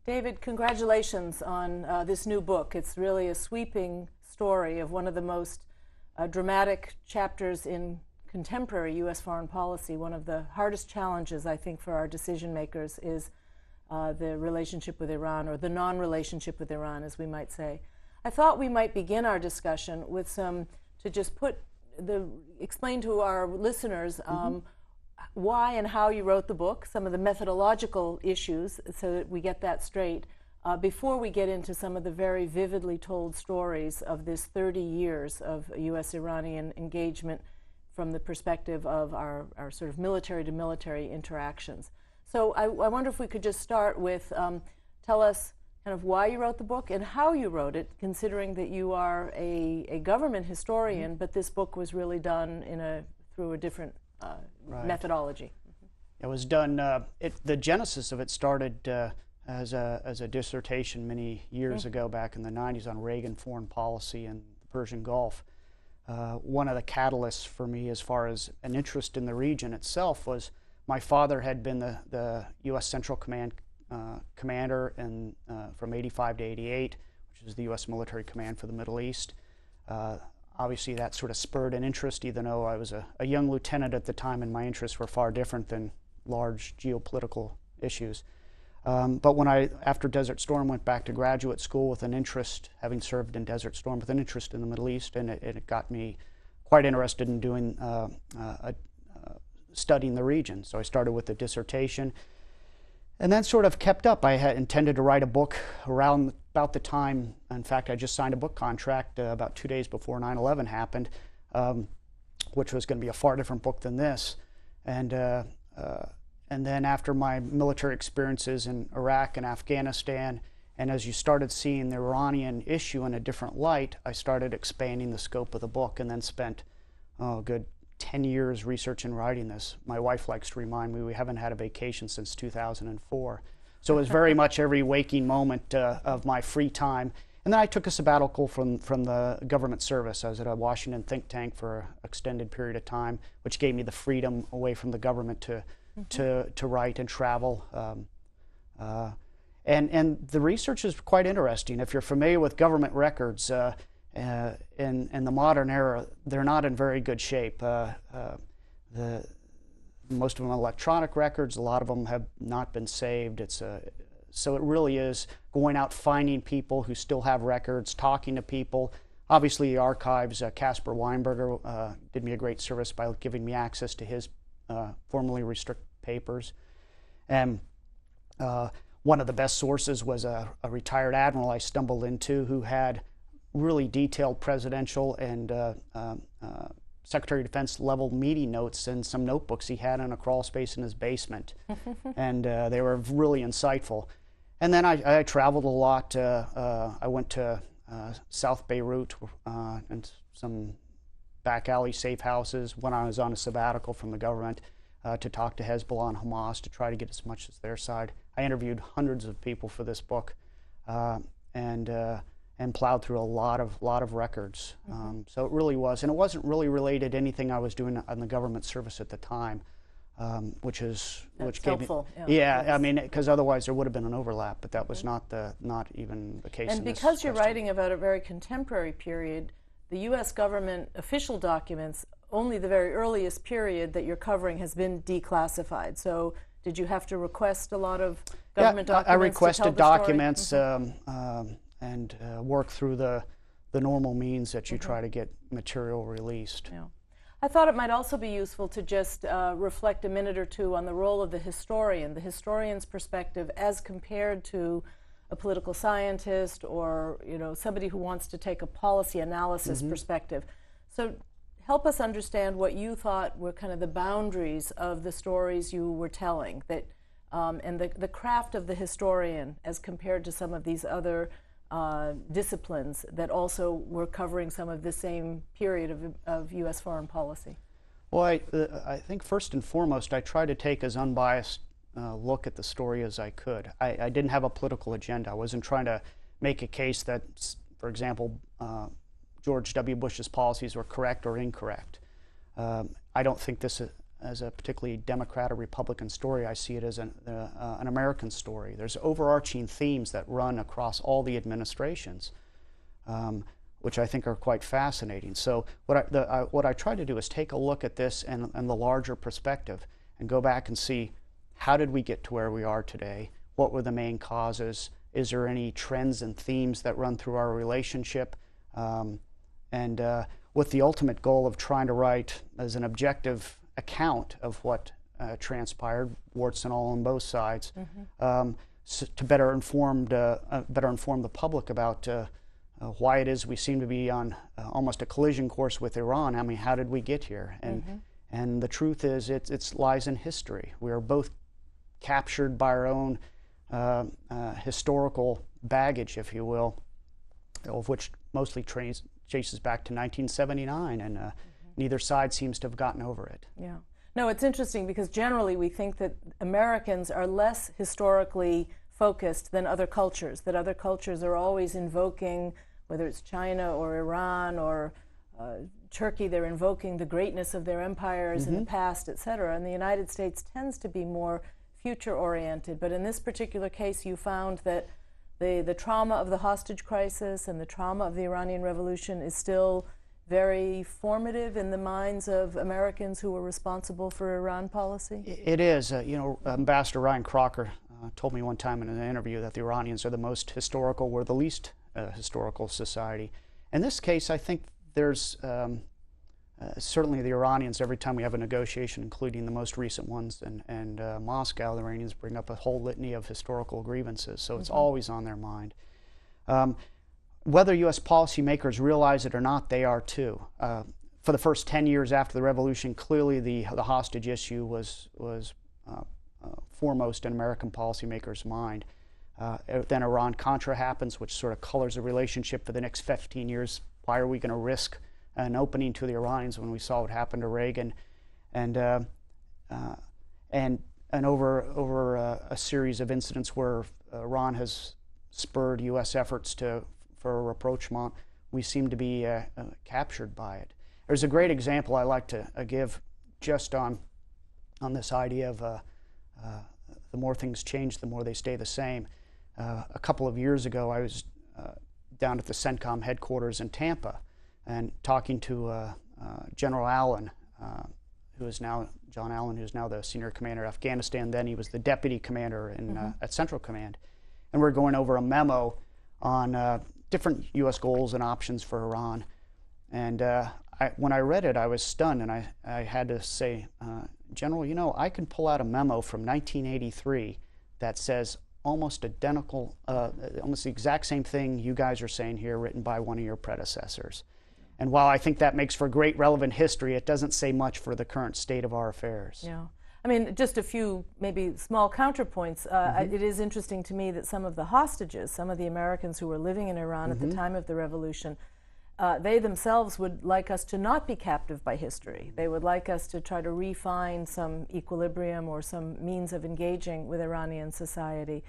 David, congratulations on this new book. It's really a sweeping story of one of the most dramatic chapters in contemporary U.S. foreign policy. One of the hardest challenges, I think, for our decision makers is the relationship with Iran, or the non-relationship with Iran, as we might say. I thought we might begin our discussion with explain to our listeners why and how you wrote the book, some of the methodological issues, so that we get that straight, before we get into some of the very vividly told stories of this 30 years of U.S.-Iranian engagement from the perspective of our sort of military-to-military interactions. So I wonder if we could just start with, tell us kind of why you wrote the book and how you wrote it, considering that you are a government historian, but this book was really done through a different methodology. It was done, the genesis of it started as a dissertation many years ago, back in the 90s, on Reagan foreign policy and the Persian Gulf. One of the catalysts for me as far as an interest in the region itself was my father had been the U.S. Central Command commander from 85 to 88, which is the U.S. military command for the Middle East. Obviously, that sort of spurred an interest, even though I was a young lieutenant at the time and my interests were far different than large geopolitical issues. But when after Desert Storm, went back to graduate school with an interest, having served in Desert Storm, with an interest in the Middle East, and it got me quite interested in doing studying the region. So I started with a dissertation, and then sort of kept up. I had intended to write a book around about the time, in fact, I just signed a book contract about 2 days before 9/11 happened, which was going to be a far different book than this. And then after my military experiences in Iraq and Afghanistan, and as you started seeing the Iranian issue in a different light, I started expanding the scope of the book, and then spent, a good 10 years researching and writing this. My wife likes to remind me we haven't had a vacation since 2004. So it was very much every waking moment of my free time. And then I took a sabbatical from the government service. I was at a Washington think tank for an extended period of time, which gave me the freedom away from the government to write and travel. And the research is quite interesting. If you're familiar with government records, in the modern era, they're not in very good shape. Most of them are electronic records. A lot of them have not been saved. So it really is going out, finding people who still have records, talking to people. Obviously, the archives, Caspar Weinberger did me a great service by giving me access to his formerly restricted papers. And one of the best sources was a retired admiral I stumbled into, who had really detailed presidential and Secretary of Defense level meeting notes and some notebooks he had in a crawl space in his basement. And they were really insightful. And then I traveled a lot. I went to South Beirut and some back alley safe houses when I was on a sabbatical from the government, to talk to Hezbollah and Hamas, to try to get as much as their side. I interviewed hundreds of people for this book, and plowed through a lot of records. So it really was, and it wasn't really related to anything I was doing on the government service at the time, which gave helpful. me, I mean, because otherwise there would have been an overlap, but that was not even the case. And because you're writing about a very contemporary period, the U.S. government official documents, only the very earliest period that you're covering has been declassified. So did you have to request a lot of government documents? I requested documents. And work through the normal means that you try to get material released. Yeah. I thought it might also be useful to just reflect a minute or two on the role of the historian's perspective as compared to a political scientist, or somebody who wants to take a policy analysis perspective. So help us understand what you thought were kind of the boundaries of the stories you were telling, that and the craft of the historian as compared to some of these other disciplines that also were covering some of the same period of U.S. foreign policy. Well, I think first and foremost, I tried to take as unbiased look at the story as I could. I didn't have a political agenda. I wasn't trying to make a case that, for example, George W. Bush's policies were correct or incorrect. I don't think this a particularly Democrat or Republican story. I see it as an American story. There's overarching themes that run across all the administrations, which I think are quite fascinating. So what I try to do is take a look at this and the larger perspective and go back and see, how did we get to where we are today? What were the main causes? Is there any trends and themes that run through our relationship? With the ultimate goal of trying to write as an objective account of what transpired, warts and all on both sides, so to better inform the public about why it is we seem to be on almost a collision course with Iran. I mean, how did we get here? And the truth is, it lies in history. We are both captured by our own historical baggage, if you will, of which mostly chases back to 1979, and neither side seems to have gotten over it. Yeah. No, it's interesting because generally we think that Americans are less historically focused than other cultures, that other cultures are always invoking, whether it's China or Iran or Turkey, they're invoking the greatness of their empires in the past, etc. And the United States tends to be more future-oriented. But in this particular case, you found that the trauma of the hostage crisis and the trauma of the Iranian Revolution is still very formative in the minds of Americans who were responsible for Iran policy? It is. Ambassador Ryan Crocker told me one time in an interview that the Iranians are the most historical, we're the least historical society. In this case, I think there's certainly the Iranians, every time we have a negotiation, including the most recent ones, and Moscow, the Iranians bring up a whole litany of historical grievances, so it's always on their mind. Whether U.S. policymakers realize it or not, they are too. For the first 10 years after the revolution, clearly the hostage issue was foremost in American policymakers' mind. Then Iran-Contra happens, which sort of colors the relationship for the next 15 years. Why are we going to risk an opening to the Iranians when we saw what happened to Reagan? And over a series of incidents where Iran has spurred U.S. efforts for a rapprochement, we seem to be captured by it. There's a great example I like to give just on this idea of the more things change, the more they stay the same. A couple of years ago, I was down at the CENTCOM headquarters in Tampa and talking to General Allen, John Allen, who's now the senior commander of Afghanistan. Then he was the deputy commander at Central Command. And we're going over a memo on different U.S. goals and options for Iran. And when I read it, I was stunned, and I had to say, General, I can pull out a memo from 1983 that says almost identical, almost the exact same thing you guys are saying here, written by one of your predecessors. And while I think that makes for great relevant history, it doesn't say much for the current state of our affairs. Yeah. I mean, just a few maybe small counterpoints. It is interesting to me that some of the hostages, some of the Americans who were living in Iran at the time of the revolution, they themselves would like us to not be captive by history. They would like us to try to refine some equilibrium or some means of engaging with Iranian society.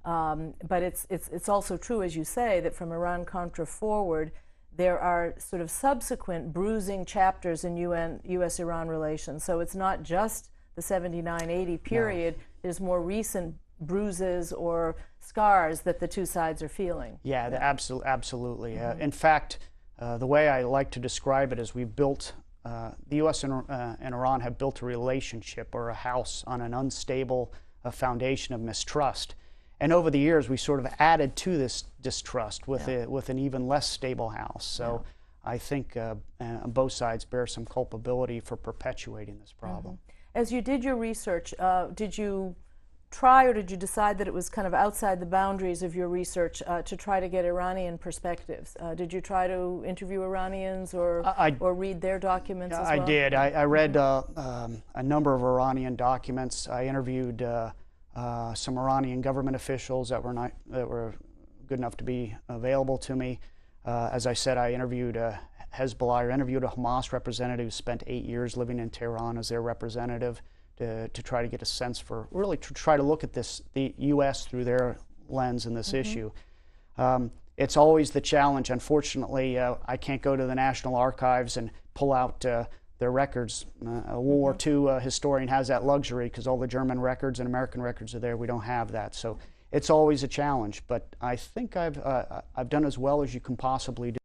But it's also true, as you say, that from Iran-Contra forward, there are sort of subsequent bruising chapters in U.S.-Iran relations. So it's not just the 79-80 period. No. There's more recent bruises or scars that the two sides are feeling. Yeah, absolutely. In fact, the way I like to describe it is we've built, the U.S. and Iran have built a relationship or a house on an unstable foundation of mistrust. And over the years, we sort of added to this distrust with an even less stable house. So I think both sides bear some culpability for perpetuating this problem. As you did your research, did you try, or did you decide that it was kind of outside the boundaries of your research to try to get Iranian perspectives? Did you try to interview Iranians or read their documents as well? I did. I read a number of Iranian documents. I interviewed some Iranian government officials that were good enough to be available to me. As I said, I interviewed Hezbollah. I interviewed a Hamas representative who spent 8 years living in Tehran as their representative to try to get a sense for, really to try to look at the U.S. through their lens in this issue. It's always the challenge. Unfortunately, I can't go to the National Archives and pull out the their records. A World War II historian has that luxury because all the German records and American records are there. We don't have that, so it's always a challenge. But I think I've done as well as you can possibly do.